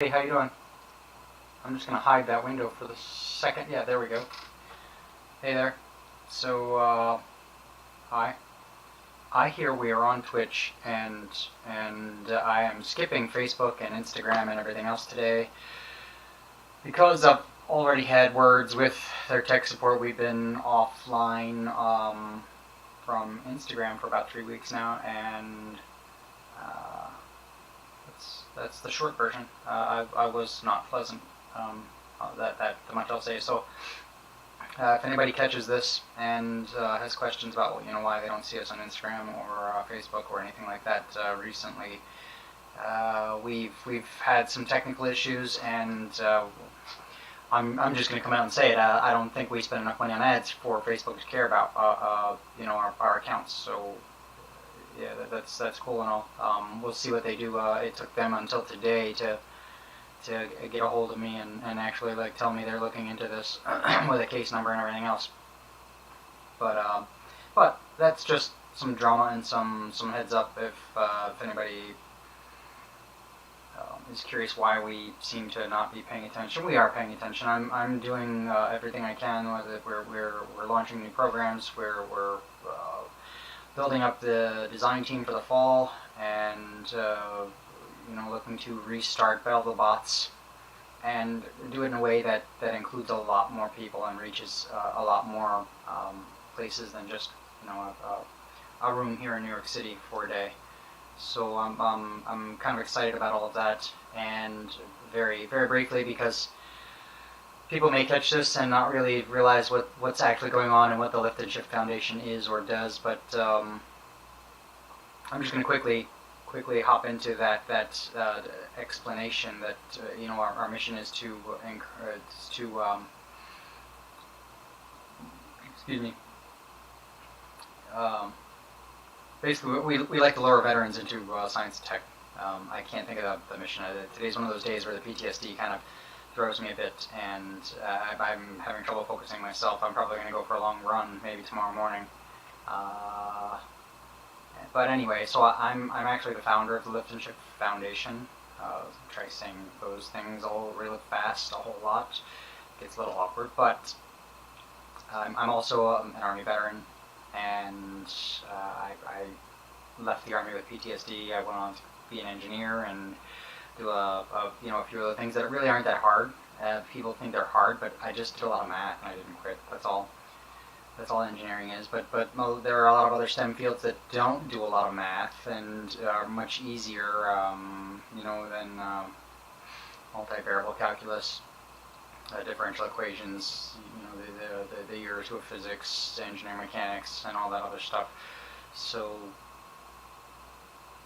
Hey, how you doing? I'm just gonna hide that window for the second. Yeah, there we go. Hey there. So, hi. I hear we are on Twitch, and I am skipping Facebook and Instagram and everything else today because I've already had words with their tech support. We've been offline from Instagram for about 3 weeks now, and uh, that's the short version. I was not pleasant. That much I'll say. So, if anybody catches this and has questions about why they don't see us on Instagram or Facebook or anything like that recently, we've had some technical issues, and I'm just going to come out and say it. I don't think we spend enough money on ads for Facebook to care about our accounts. So yeah, that's cool and all. We'll see what they do. It took them until today to get a hold of me and actually tell me they're looking into this with a case number and everything else. But that's just some drama and some heads up if anybody is curious why we seem to not be paying attention. We are paying attention. I'm doing everything I can with it. We're launching new programs. We're building up the design team for the fall, and looking to restart BattleBots and do it in a way that includes a lot more people and reaches a lot more places than just a room here in New York City for a day. So I'm kind of excited about all of that, and very briefly, because people may catch this and not really realize what's actually going on and what the Lift and Shift Foundation is or does, but I'm just going to quickly hop into that explanation that our mission is to excuse me. Basically, we like to lure veterans into science and tech. I can't think of the mission. Today's one of those days where the PTSD kind of throws me a bit, and I'm having trouble focusing myself. I'm probably going to go for a long run, maybe tomorrow morning. But anyway, so I'm actually the founder of the Lift and Shift Foundation. Try saying those things all really fast, a whole lot. Gets a little awkward, but I'm also an Army veteran, and I left the Army with PTSD. I went on to be an engineer and do a few other things that really aren't that hard. People think they're hard, but I just did a lot of math and I didn't quit. That's all engineering is. But there are a lot of other STEM fields that don't do a lot of math and are much easier, than multivariable calculus, differential equations, the year or two of physics, engineering mechanics, and all that other stuff. So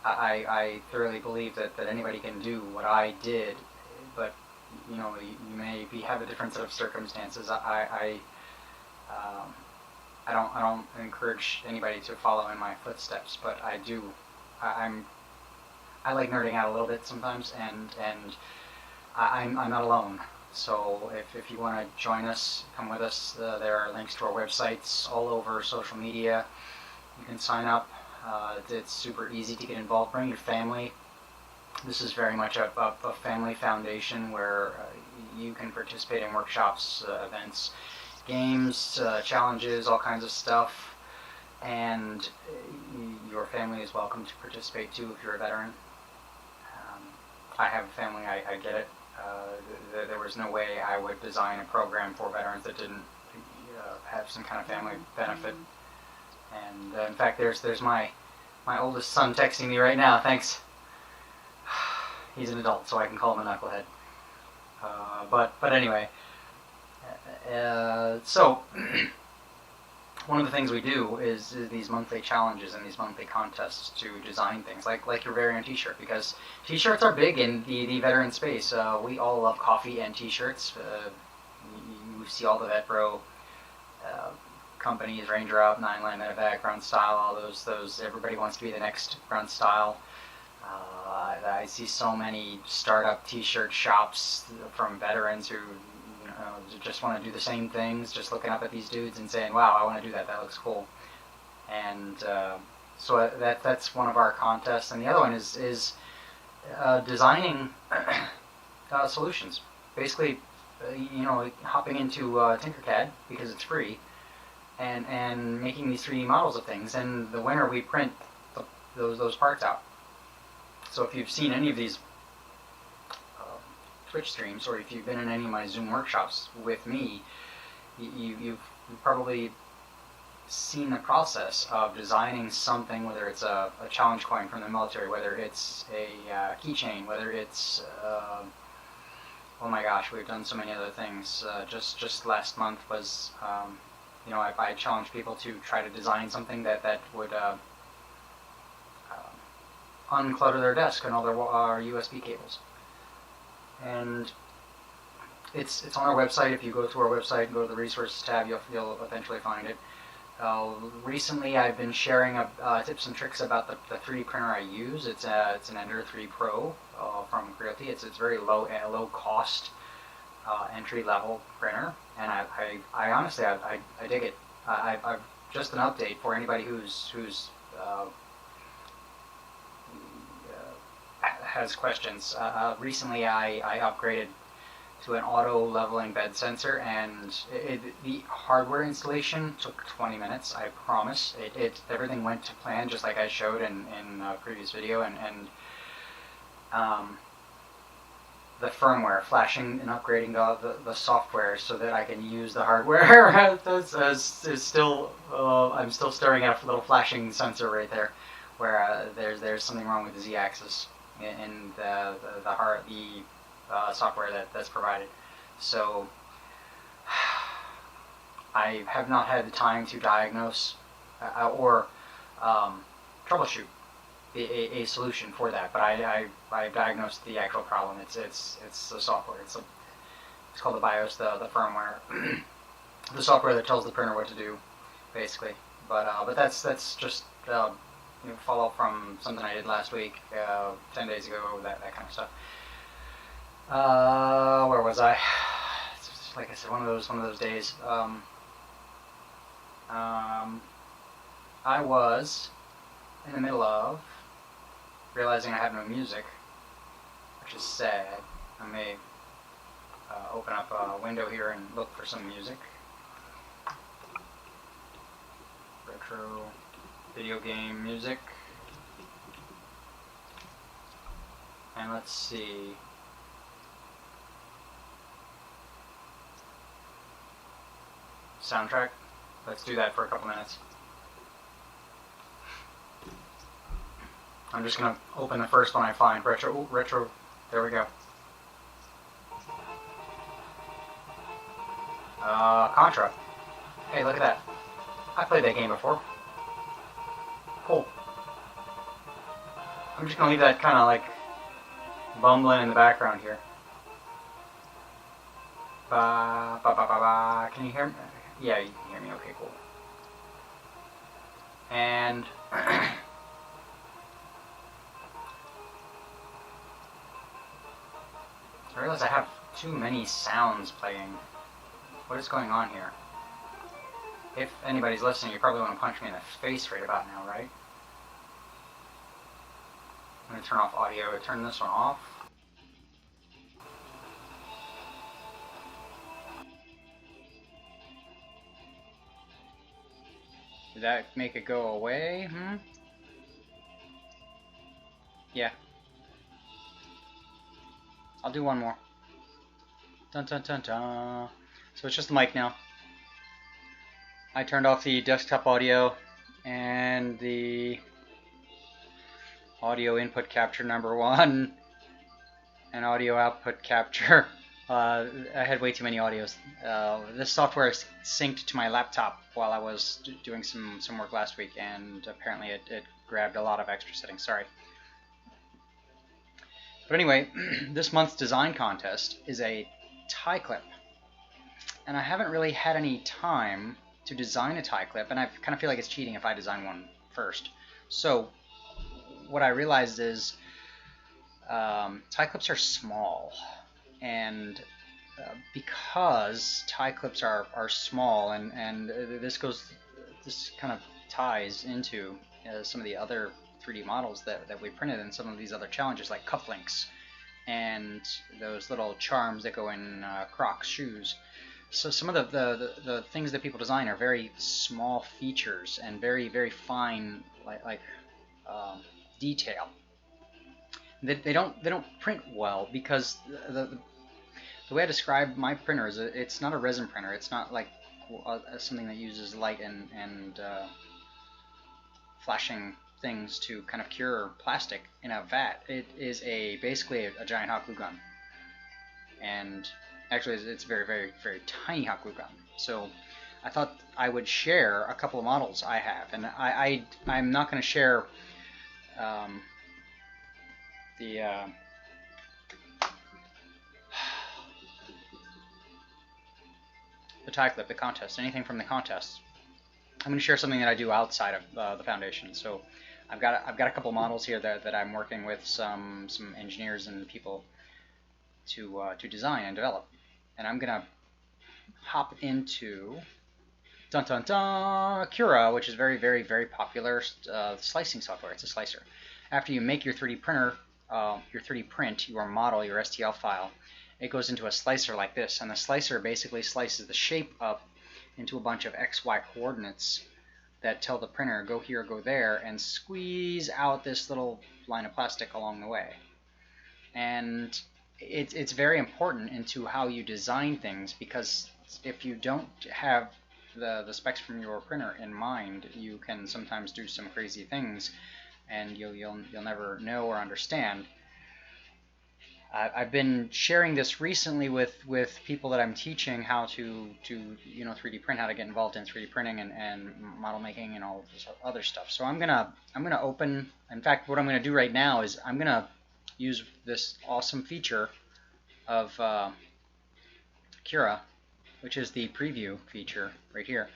I thoroughly believe that anybody can do what I did, but you may have a different set of circumstances. I don't encourage anybody to follow in my footsteps, but I do. I like nerding out a little bit sometimes, and I'm not alone. So if you want to join us, come with us. There are links to our websites all over social media. You can sign up. It's super easy to get involved. Bring your family. This is very much a family foundation where you can participate in workshops, events, games, challenges, all kinds of stuff, and your family is welcome to participate too if you're a veteran. I have a family, I get it. There was no way I would design a program for veterans that didn't have some kind of family benefit. And in fact, there's my oldest son texting me right now. Thanks. He's an adult, so I can call him a knucklehead. But anyway, so one of the things we do is these monthly challenges and these monthly contests to design things like your very own T-shirt, because T-shirts are big in the veteran space. We all love coffee and T-shirts. You see all the VetPro companies, Ranger Out, 9-Line Medevac, Grunt Style, all those. Everybody wants to be the next Grunt Style. I see so many startup T-shirt shops from veterans who just want to do the same things, just looking up at these dudes and saying, wow, I want to do that, that looks cool. And so that's one of our contests. And the other one is designing solutions. Basically, hopping into Tinkercad because it's free, and making these 3D models of things. And the winter we print those parts out. So if you've seen any of these Twitch streams, or if you've been in any of my Zoom workshops with me, you've probably seen the process of designing something, whether it's a challenge coin from the military, whether it's a keychain, whether it's oh my gosh, we've done so many other things. Just last month was I challenged people to try to design something that would unclutter their desk and all their USB cables. And it's on our website. If you go to our website and go to the resources tab, you'll eventually find it. Recently, I've been sharing tips and tricks about the 3D printer I use. It's an Ender 3 Pro from Creality. It's very low cost entry level printer, and I honestly I dig it. I've just an update for anybody who's has questions. Recently, I upgraded to an auto leveling bed sensor, and the hardware installation took 20 minutes. I promise. Everything went to plan, just like I showed in a previous video, and the firmware, flashing and upgrading the software so that I can use the hardware is still. I'm still staring at a little flashing sensor right there, where there's something wrong with the Z-axis in the software that's provided. So I have not had the time to diagnose or troubleshoot a solution for that, but I diagnosed the actual problem. It's the software. It's called the BIOS, the firmware, the software that tells the printer what to do, basically. But that's just follow up from something I did last week, 10 days ago, that kind of stuff. Where was I? It's just, like I said, one of those days. I was in the middle of realizing I have no music, which is sad. I may open up a window here and look for some music. Retro video game music. And let's see. Soundtrack. Let's do that for a couple minutes. I'm just gonna open the first one I find. Retro. There we go. Contra. Hey, look at that. I played that game before. Cool. I'm just gonna leave that kind of like bumbling in the background here. Ba ba ba ba ba. Can you hear me? Yeah, you can hear me. Okay, cool. And I realize I have too many sounds playing. What is going on here? If anybody's listening, you probably want to punch me in the face right about now, right? I'm going to turn off audio. Turn this one off. Did that make it go away? Yeah. I'll do one more. Dun dun dun dun. So it's just the mic now. I turned off the desktop audio and the audio input capture number 1 and audio output capture. I had way too many audios. This software is synced to my laptop while I was doing some work last week, and apparently it grabbed a lot of extra settings. Sorry. But anyway, this month's design contest is a tie clip. And I haven't really had any time to design a tie clip, and I kind of feel like it's cheating if I design one first. So what I realized is tie clips are small, and because tie clips are small, and this kind of ties into some of the other 3D models that we printed and some of these other challenges like cufflinks and those little charms that go in Crocs shoes. So some of the things that people design are very small features and very, very fine, like detail. They don't print well because the way I describe my printer is it's not a resin printer. It's not like something that uses light and flashing things to kind of cure plastic in a vat. It is basically a giant hot glue gun, and actually it's very, very, very tiny hot glue gun. So I thought I would share a couple of models I have, and I'm not going to share the the tie clip, the contest, anything from the contest. I'm going to share something that I do outside of the foundation. So I've got a couple models here that I'm working with some engineers and people to design and develop, and I'm going to hop into dun dun dun Cura, which is very, very, very popular slicing software. It's a slicer. After you make your 3D printer, your 3D print, your model, your STL file, it goes into a slicer like this, and the slicer basically slices the shape up into a bunch of XY coordinates that tell the printer go here, go there, and squeeze out this little line of plastic along the way. And it's very important into how you design things, because if you don't have the specs from your printer in mind, you can sometimes do some crazy things, and you'll never know or understand. I've been sharing this recently with people that I'm teaching how to 3D print, how to get involved in 3D printing and model making and all this other stuff. So I'm gonna open. In fact, what I'm gonna do right now is I'm gonna use this awesome feature of Cura, which is the preview feature right here.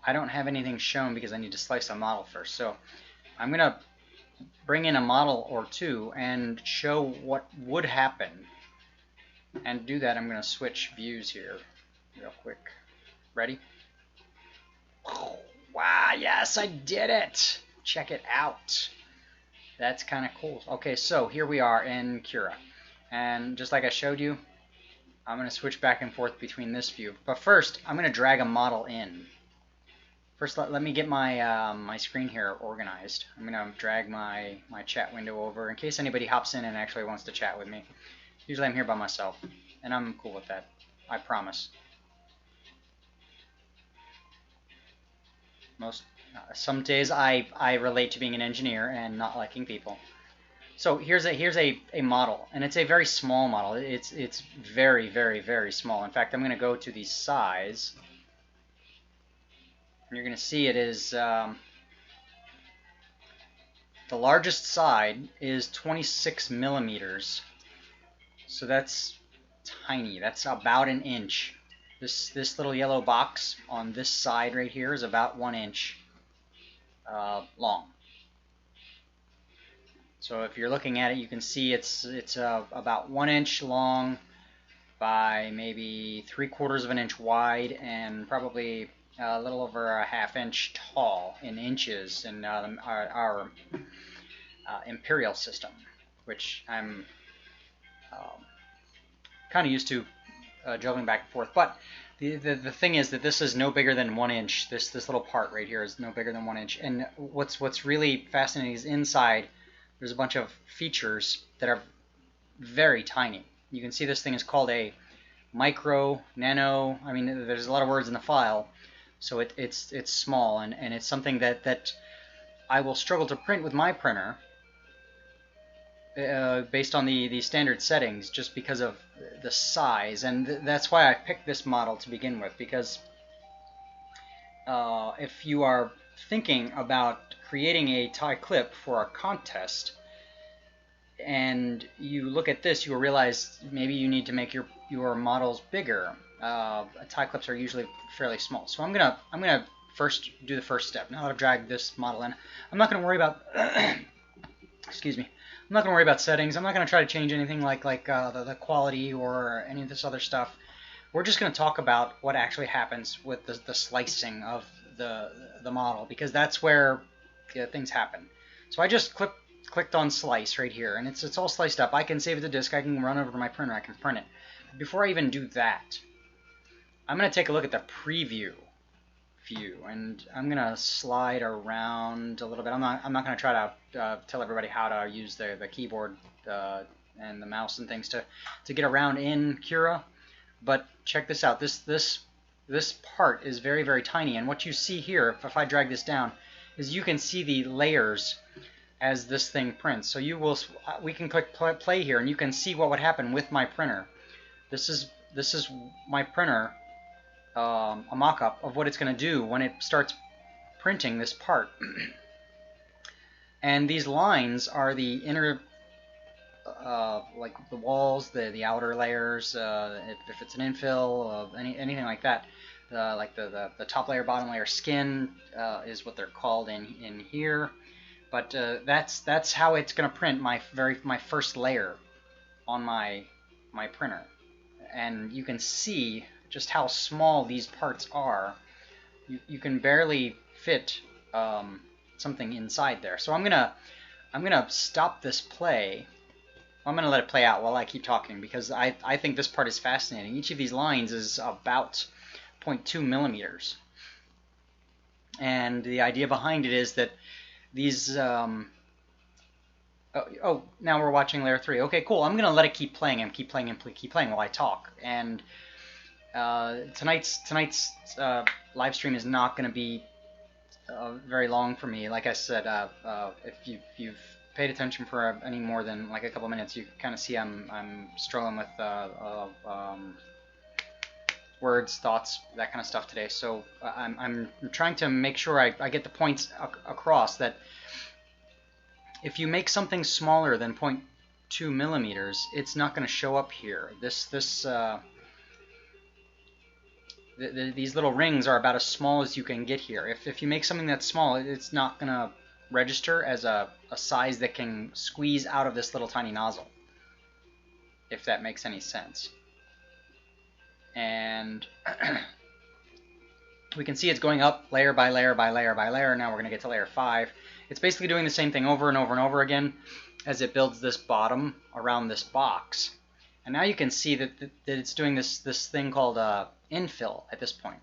I don't have anything shown because I need to slice a model first. So I'm gonna bring in a model or two and show what would happen. And to do that, I'm going to switch views here real quick. Ready? Oh, wow, yes, I did it! Check it out. That's kind of cool. Okay, so here we are in Cura. And just like I showed you, I'm going to switch back and forth between this view. But first, I'm going to drag a model in. First, let me get my my screen here organized. I'm going to drag my chat window over in case anybody hops in and actually wants to chat with me. Usually I'm here by myself, and I'm cool with that. I promise. Some days I relate to being an engineer and not liking people. So here's a model, and it's a very small model. It's very, very, very small. In fact, I'm going to go to the size. And you're going to see it is the largest side is 26 millimeters. So that's tiny. That's about an inch. This little yellow box on this side right here is about 1 inch long. So if you're looking at it, you can see it's about 1 inch long by maybe 3/4 of an inch wide and probably a little over a ½ inch tall in inches in our imperial system, which I'm kind of used to juggling back and forth. But the thing is that this is no bigger than 1 inch. This little part right here is no bigger than 1 inch. And what's really fascinating is inside there's a bunch of features that are very tiny. You can see this thing is called a micro, nano. I mean, there's a lot of words in the file. So it's small, and it's something that I will struggle to print with my printer based on the standard settings, just because of the size. And that's why I picked this model to begin with, because if you are thinking about creating a tie clip for a contest and you look at this, you will realize maybe you need to make your models bigger. Tie clips are usually fairly small. So I'm gonna first do the first step. Now that I've dragged this model in, I'm not gonna worry about excuse me. I'm not gonna worry about settings. I'm not gonna try to change anything like the quality or any of this other stuff. We're just gonna talk about what actually happens with the slicing of the model, because that's where things happen. So I just clip clicked on slice right here, and it's all sliced up. I can save it to disk. I can run over to my printer. I can print it. Before I even do that, I'm going to take a look at the preview view, and I'm going to slide around a little bit. I'm not going to try to tell everybody how to use the keyboard and the mouse and things to get around in Cura. But check this out. This part is very, very tiny, and what you see here, if I drag this down, is you can see the layers as this thing prints. So we can click play here, and you can see what would happen with my printer. This is my printer, a mock-up of what it's going to do when it starts printing this part. And these lines are the inner, like the walls, the outer layers. If it's an infill, anything like that, like the top layer, bottom layer, skin is what they're called in here. But that's how it's going to print my first layer on my printer. And you can see just how small these parts are. You can barely fit something inside there. So I'm gonna stop this play. I'm gonna let it play out while I keep talking, because I think this part is fascinating. Each of these lines is about 0.2 millimeters, and the idea behind it is that these oh, now we're watching layer 3. Okay, cool. I'm gonna let it keep playing and keep playing and keep playing while I talk. And tonight's live stream is not going to be very long for me. Like I said, if you've paid attention for any more than like a couple minutes, you kind of see I'm struggling with words, thoughts, that kind of stuff today. So I'm trying to make sure I get the points across that if you make something smaller than 0.2 millimeters, it's not going to show up here. These little rings are about as small as you can get here. If you make something that's small, it's not going to register as a size that can squeeze out of this little tiny nozzle, if that makes any sense. And we can see it's going up layer by layer by layer by layer. Now we're going to get to layer 5. It's basically doing the same thing over and over and over again as it builds this bottom around this box. And now you can see that it's doing this thing called infill at this point.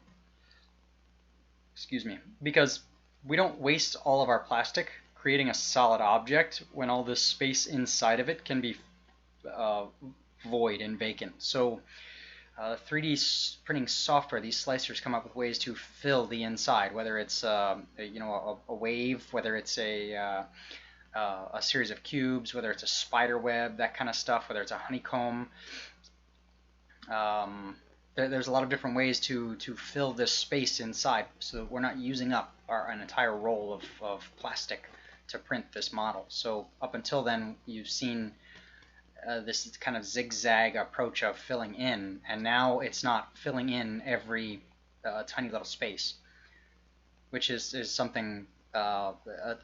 Excuse me. Because we don't waste all of our plastic creating a solid object when all this space inside of it can be void and vacant. So 3D printing software, these slicers come up with ways to fill the inside, whether it's a wave, whether it's a series of cubes, whether it's a spider web, that kind of stuff, whether it's a honeycomb. There's a lot of different ways to fill this space inside, so that we're not using up an entire roll of plastic to print this model. So up until then, you've seen this kind of zigzag approach of filling in, and now it's not filling in every tiny little space, which is something, a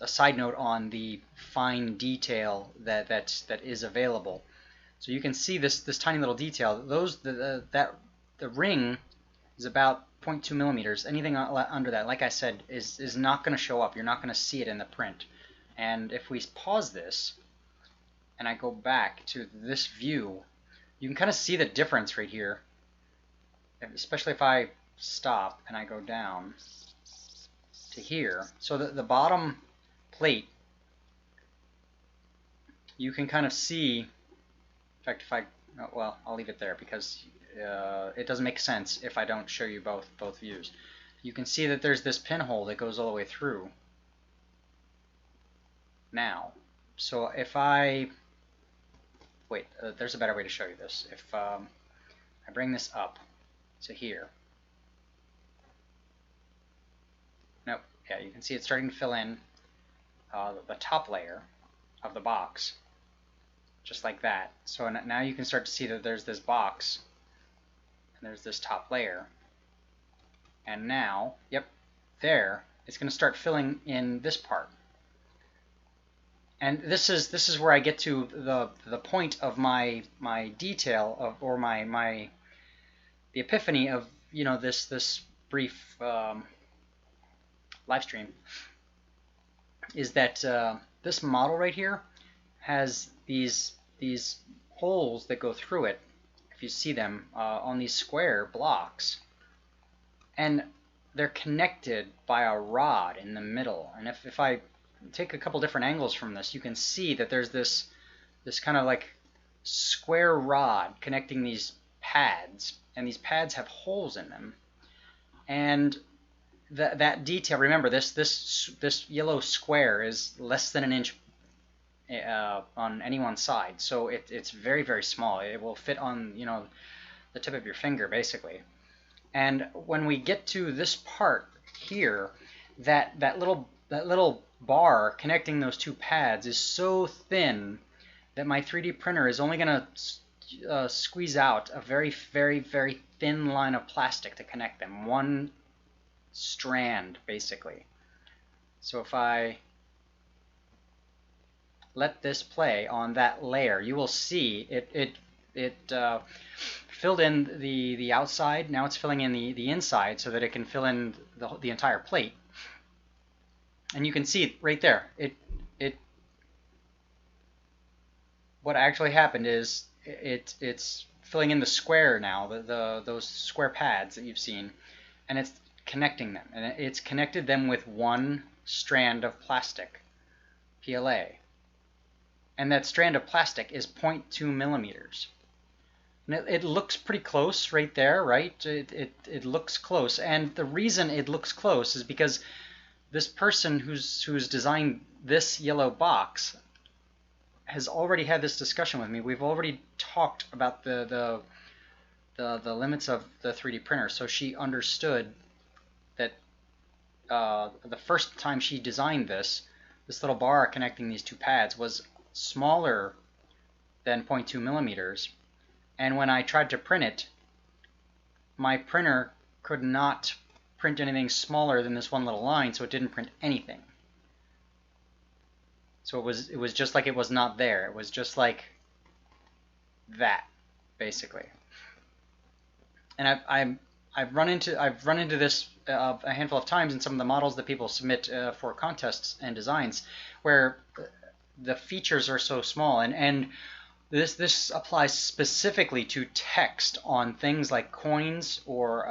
side note on the fine detail that is available. So you can see this tiny little detail. The ring is about 0.2 millimeters. Anything under that, like I said, is not going to show up. You're not going to see it in the print. And if we pause this and I go back to this view, you can kind of see the difference right here, especially if I stop and I go down to here. So the bottom plate, you can kind of see, in fact, well, I'll leave it there because it doesn't make sense if I don't show you both views. You can see that there's this pinhole that goes all the way through now. So if I wait, there's a better way to show you this. If I bring this up to here, nope, yeah, you can see it's starting to fill in the top layer of the box, just like that. So now you can start to see that there's this box and there's this top layer, and now, yep, there, it's going to start filling in this part. And this is where I get to the point of my detail of, or the epiphany of, you know, this brief live stream, is that this model right here has these holes that go through it, if you see them on these square blocks, and they're connected by a rod in the middle. And if I take a couple different angles from this, you can see that there's this kind of like square rod connecting these pads, and these pads have holes in them. And that detail, remember, this yellow square is less than an inch on any one side, so it's very, very small. It will fit on, you know, the tip of your finger basically. And when we get to this part here, that little bar connecting those two pads is so thin that my 3D printer is only going to squeeze out a very, very, very thin line of plastic to connect them. One strand, basically. So if I let this play on that layer, you will see it filled in the outside. Now it's filling in the inside so that it can fill in the entire plate. And you can see right there, what actually happened is it's filling in the square now, those square pads that you've seen, and it's connecting them. And it's connected them with one strand of plastic, PLA. And that strand of plastic is 0.2 millimeters. And it looks pretty close right there, right? It looks close. And the reason it looks close is because this person who's designed this yellow box has already had this discussion with me. We've already talked about the limits of the 3D printer. So she understood that the first time she designed this little bar connecting these two pads was smaller than 0.2 millimeters. And when I tried to print it, my printer could not print anything smaller than this one little line, so it didn't print anything. So it was just like it was not there. It was just like that, basically. And I've run into this a handful of times in some of the models that people submit for contests and designs, where the features are so small, and this applies specifically to text on things like coins or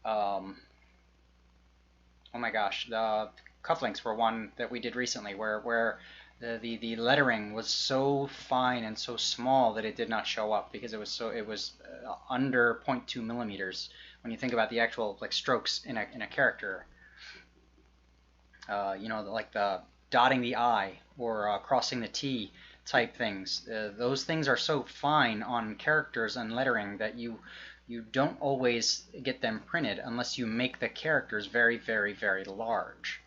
oh my gosh, the cufflinks were one that we did recently, where the lettering was so fine and so small that it did not show up because it was under 0.2 millimeters when you think about the actual like strokes in a character. You know, like the dotting the I or crossing the T type things. Those things are so fine on characters and lettering that you don't always get them printed unless you make the characters very, very, very large.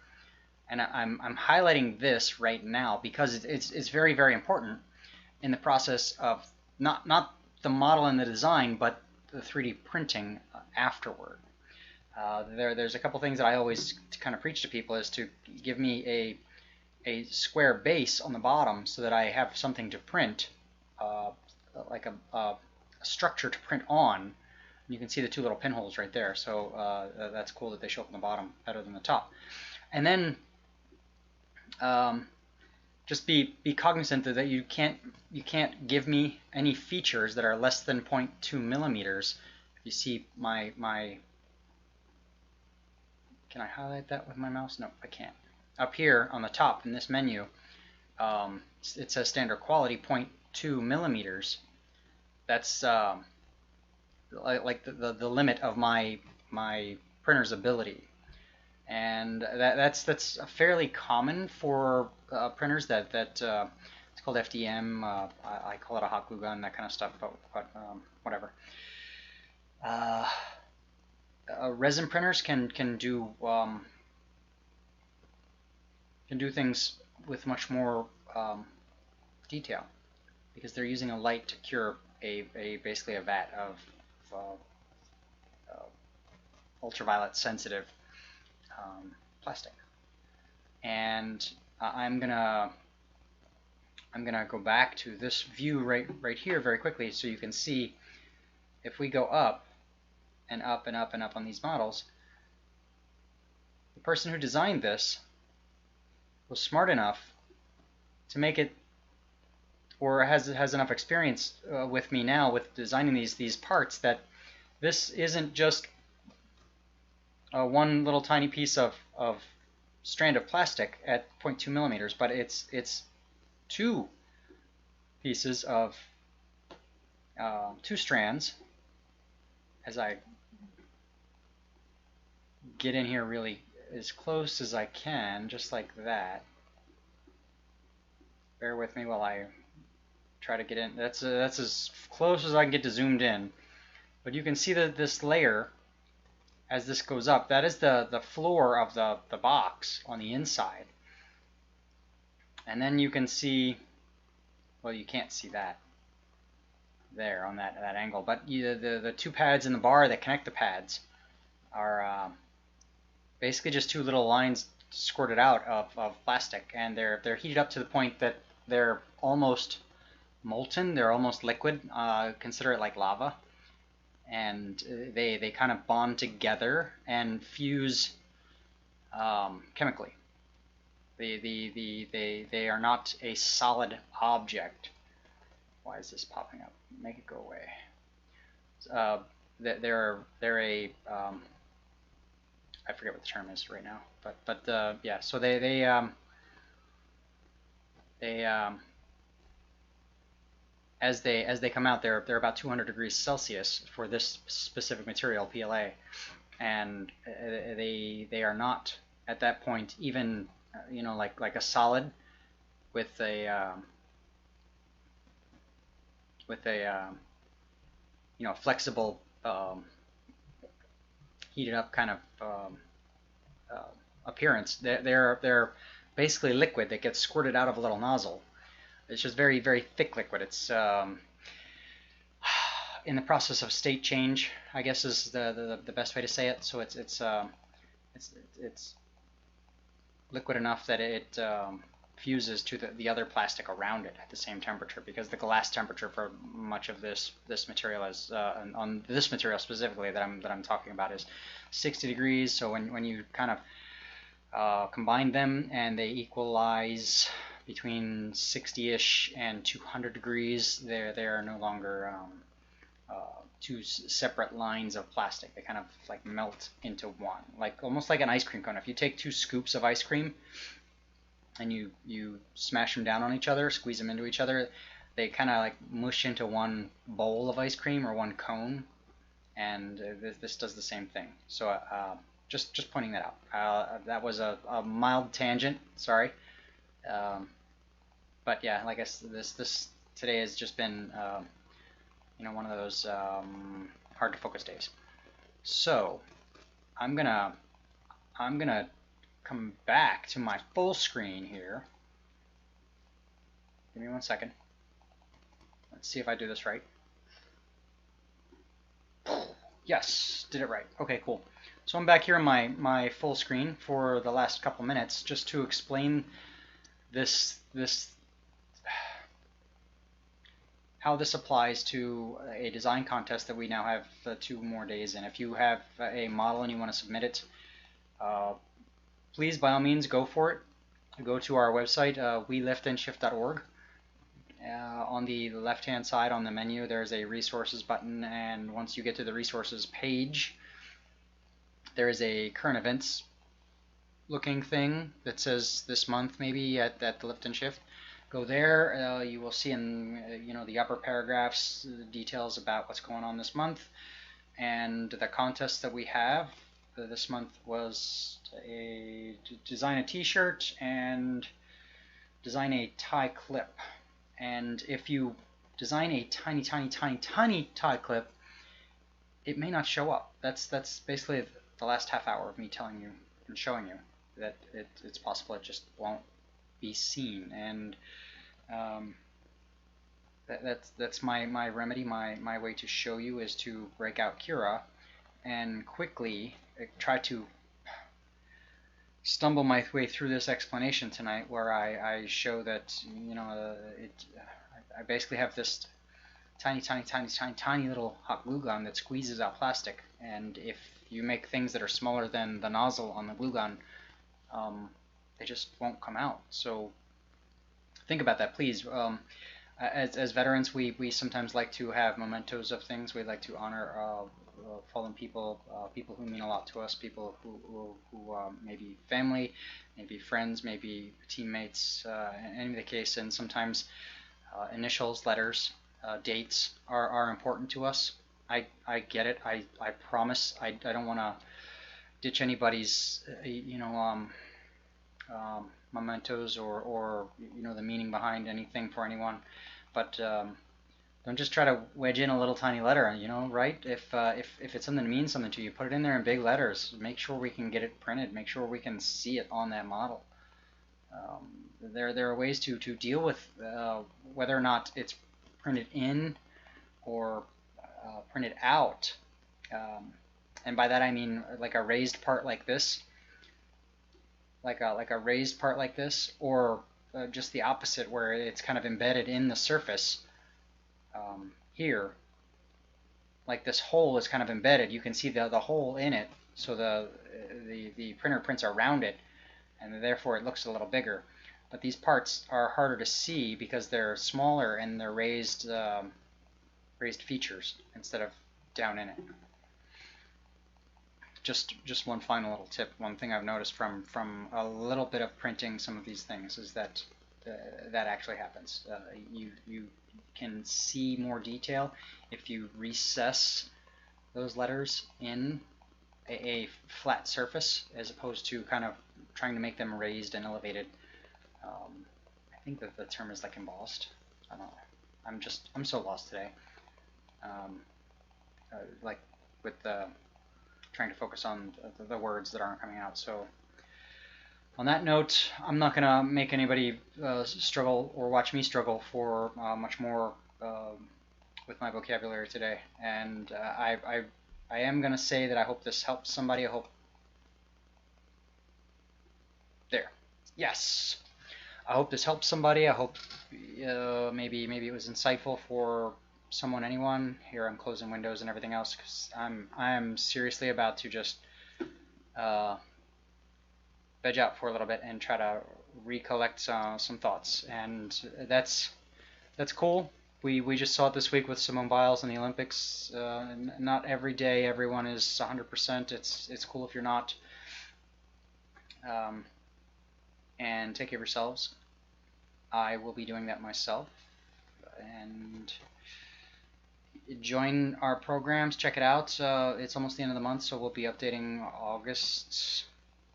And I'm highlighting this right now because it's very, very important in the process of not the model and the design, but the 3D printing afterward. There's a couple things that I always kind of preach to people is to give me a square base on the bottom so that I have something to print, like a structure to print on. You can see the two little pinholes right there, so that's cool that they show up on the bottom better than the top. And then just be cognizant that you can't give me any features that are less than 0.2 millimeters. You see my can I highlight that with my mouse? No, I can't. Up here on the top in this menu, it says standard quality 0.2 millimeters. That's like the limit of my printer's ability, and that's fairly common for printers that it's called FDM. I call it a hot glue gun, that kind of stuff, but whatever. Resin printers can do things with much more detail because they're using a light to cure basically a vat of ultraviolet sensitive plastic. And I'm gonna go back to this view right here very quickly so you can see if we go up and up and up and up on these models, the person who designed this was smart enough to make it, or has enough experience with me now with designing these parts, that this isn't just one little tiny piece of strand of plastic at 0.2 millimeters, but it's two pieces of two strands. As I get in here really as close as I can, just like that. Bear with me while I try to get in. That's as close as I can get to zoomed in. But you can see that this layer, as this goes up, that is the floor of the box on the inside. And then you can see, well, you can't see that there on that angle, but the two pads in the bar that connect the pads are basically just two little lines squirted out of plastic, and they're heated up to the point that they're almost molten, they're almost liquid. Consider it like lava, and they kind of bond together and fuse chemically. They are not a solid object. Why is this popping up? Make it go away. They're a I forget what the term is right now, but yeah. So they as they come out, they're about 200 degrees Celsius for this specific material, PLA, and they are not at that point even like a solid with a flexible heated up kind of appearance. They're basically liquid that gets squirted out of a little nozzle. It's just very, very thick liquid. It's in the process of state change, I guess is the best way to say it. So it's liquid enough that it fuses to the other plastic around it at the same temperature, because the glass temperature for much of this material is on this material specifically that I'm talking about is 60 degrees. So when you kind of combine them and they equalize between 60-ish and 200 degrees, they are no longer two separate lines of plastic. They kind of like melt into one, like almost like an ice cream cone. If you take two scoops of ice cream and you smash them down on each other, squeeze them into each other, they kind of like mush into one bowl of ice cream or one cone, and this does the same thing. So just pointing that out. That was a mild tangent, sorry. But yeah, like I said, this today has just been one of those hard to focus days. So I'm gonna come back to my full screen here. Give me 1 second. Let's see if I do this right. Yes, did it right. Okay, cool. So I'm back here on my full screen for the last couple minutes just to explain this how this applies to a design contest that we now have 2 more days in. If you have a model and you want to submit it, please, by all means, go for it. Go to our website, weliftandshift.org. On the left-hand side on the menu, there's a resources button, and once you get to the resources page, there is a current events looking thing that says this month maybe at the Lift and Shift. Go there, you will see in the upper paragraphs details about what's going on this month, and the contest that we have this month was design a t-shirt and design a tie clip. And if you design a tiny tie clip, it may not show up. That's basically the last half hour of me telling you and showing you that it's possible it just won't be seen. And that's my remedy. My way to show you is to break out Cura and quickly try to stumble my way through this explanation tonight, where I show that I basically have this tiny little hot glue gun that squeezes out plastic, and if you make things that are smaller than the nozzle on the glue gun, they just won't come out. So think about that, please. As veterans, we sometimes like to have mementos of things. We like to honor fallen people, people who mean a lot to us, people who maybe family, maybe friends, maybe teammates, in any of the case. And sometimes initials, letters, dates are important to us. I get it. I promise. I don't want to ditch anybody's mementos or the meaning behind anything for anyone, but don't just try to wedge in a little tiny letter, right? If it's something that means something to you, put it in there in big letters. Make sure we can get it printed. Make sure we can see it on that model. There are ways to deal with whether or not it's printed in or printed out. And by that I mean like a raised part like this, like a raised part like this, or just the opposite where it's kind of embedded in the surface here. Like this hole is kind of embedded. You can see the hole in it, so the printer prints around it, and therefore it looks a little bigger. But these parts are harder to see because they're smaller and they're raised features instead of down in it. Just one final little tip. One thing I've noticed from a little bit of printing some of these things is that that actually happens. You can see more detail if you recess those letters in a flat surface as opposed to kind of trying to make them raised and elevated. I think that the term is like embossed. I don't know. I'm so lost today. Like with the trying to focus on the words that aren't coming out. So on that note, I'm not gonna make anybody struggle or watch me struggle for much more with my vocabulary today. And I am gonna say that I hope this helps somebody. I hope. There. Yes. I hope this helps somebody. I hope maybe it was insightful for someone, anyone. Here I'm closing windows and everything else because I'm seriously about to just veg out for a little bit and try to recollect some thoughts. And that's cool. We just saw it this week with Simone Biles in the Olympics. Not every day everyone is 100%. It's cool if you're not. And take care of yourselves. I will be doing that myself. And join our programs. Check it out. It's almost the end of the month, so we'll be updating August's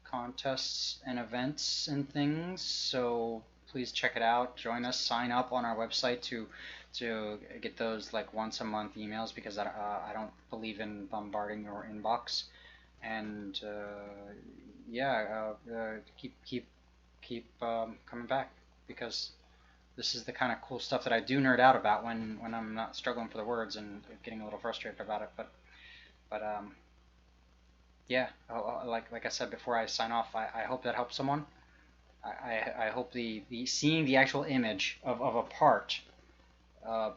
contests and events and things. So please check it out. Join us. Sign up on our website to get those like once a month emails because I don't believe in bombarding your inbox. And keep coming back because this is the kind of cool stuff that I do nerd out about when I'm not struggling for the words and getting a little frustrated about it. But yeah, like I said before I sign off, I hope that helps someone. I hope the seeing the actual image of a part, that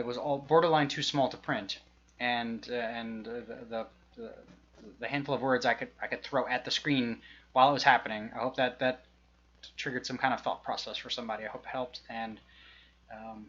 was all borderline too small to print, and the handful of words I could throw at the screen while it was happening. I hope that triggered some kind of thought process for somebody. I hope it helped, and